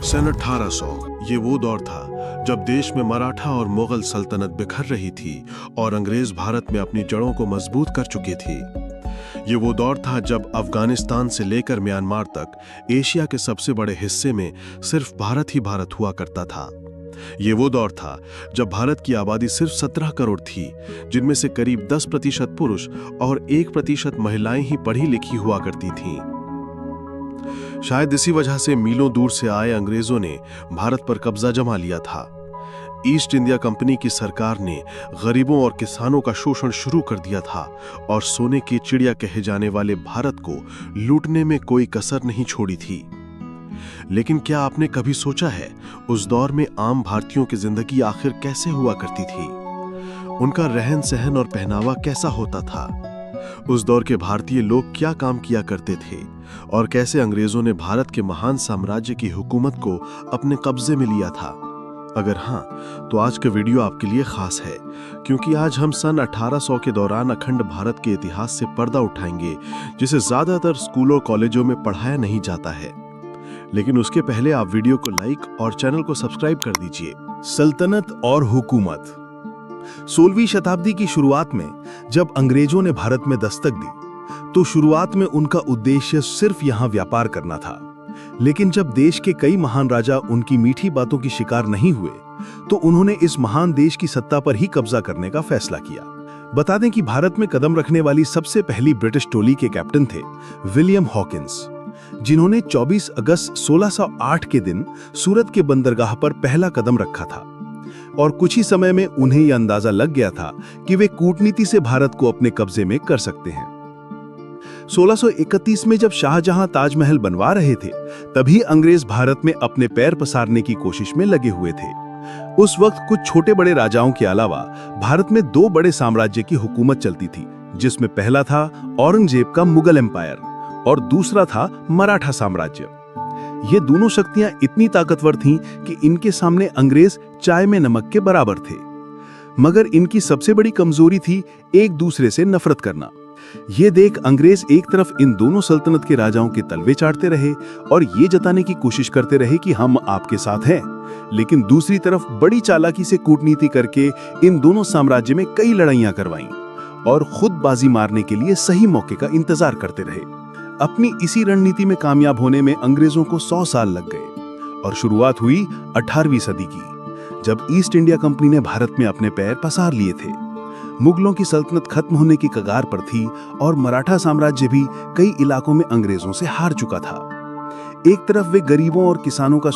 सन 1800 ये वो दौर था जब देश में मराठा और मुगल सल्तनत बिखर रही थी और अंग्रेज भारत में अपनी जड़ों को मजबूत कर चुके थे। ये वो दौर था जब अफगानिस्तान से लेकर म्यांमार तक एशिया के सबसे बड़े हिस्से में सिर्फ भारत ही भारत हुआ करता था। ये वो दौर था जब भारत की आबादी सिर्फ 17 करोड़ थी, जिनमें से करीब 10% पुरुष और 1% महिलाएं ही पढ़ी लिखी हुआ करती थीं। शायद इसी वजह से मीलों दूर से आए अंग्रेजों ने भारत पर कब्जा जमा लिया था। ईस्ट इंडिया कंपनी की सरकार ने गरीबों और किसानों का शोषण शुरू कर दिया था और सोने की चिड़िया कहे जाने वाले भारत को लूटने में कोई कसर नहीं छोड़ी थी। लेकिन क्या आपने कभी सोचा है उस दौर में आम भारतीयों की जिंदगी आखिर कैसे हुआ करती थी? उनका रहन सहन और पहनावा कैसा होता था? उस दौर के भारतीय लोग क्या काम किया करते थे और कैसे अंग्रेजों ने भारत के महान साम्राज्य की हुकूमत को अपने कब्जे में लिया था? अगर हाँ, तो आज का वीडियो आपके लिए खास है, क्योंकि आज हम सन 1800 के दौरान अखंड भारत के इतिहास से पर्दा उठाएंगे, जिसे ज्यादातर स्कूलों कॉलेजों में पढ़ाया नहीं जाता है। लेकिन उसके पहले आप वीडियो को लाइक और चैनल को सब्सक्राइब कर दीजिए। सल्तनत और हुकूमत। 16वीं शताब्दी की शुरुआत में जब अंग्रेजों ने भारत में दस्तक दी, तो शुरुआत में उनका उद्देश्य सिर्फ यहां व्यापार करना था। लेकिन जब देश के कई महान राजा उनकी मीठी बातों की शिकार नहीं हुए, तो उन्होंने इस महान देश की सत्ता पर ही कब्जा करने का फैसला किया। बता दें कि भारत में कदम रखने वाली सबसे पहली ब्रिटिश टोली के कैप्टन थे विलियम हॉकिंस, जिन्होंने 24 अगस्त 1608 के दिन सूरत के बंदरगाह पर पहला कदम रखा था। और कुछ ही समय में उन्हें यह अंदाजा लग गया था कि वे कूटनीति से भारत को अपने कब्जे में कर सकते हैं। 1631 में जब शाहजहां ताजमहल बनवा रहे थे, तभी अंग्रेज भारत में अपने पैर पसारने की कोशिश में लगे हुए थे। उस वक्त कुछ छोटे बड़े राजाओं के अलावा भारत में 2 बड़े साम्राज्य की हुकूमत चलती थी, जिसमें पहला था औरंगजेब का मुगल एम्पायर और दूसरा था मराठा साम्राज्य। ये दोनों शक्तियां इतनी ताकतवर थीं कि इनके सामने अंग्रेज चाय में नमक के बराबर थे। मगर इनकी सबसे बड़ी कमजोरी थी एक दूसरे से नफरत करना। ये देख अंग्रेज एक तरफ इन दोनों सल्तनत के राजाओं के तलवे चाटते रहे और ये जताने की कोशिश करते रहे कि हम आपके साथ हैं, लेकिन दूसरी तरफ बड़ी चालाकी से कूटनीति करके इन दोनों साम्राज्य में कई लड़ाइयां करवाईं और खुद बाजी मारने के लिए सही मौके का इंतजार करते रहे। अपनी इसी रणनीति में कामयाब होने में अंग्रेजों को 100 साल लग गए और शुरुआत हुई 18वीं सदी की, जब ईस्ट इंडिया कंपनी ने भारत में अपने पैर पसार लिए थे। मुगलों की सल्तनत खत्म होने की कगार पर थी और मराठा साम्राज्य भी कई इलाकों में अंग्रेजों से हार चुका था। एक तरफ वे गरीबों और किसानों का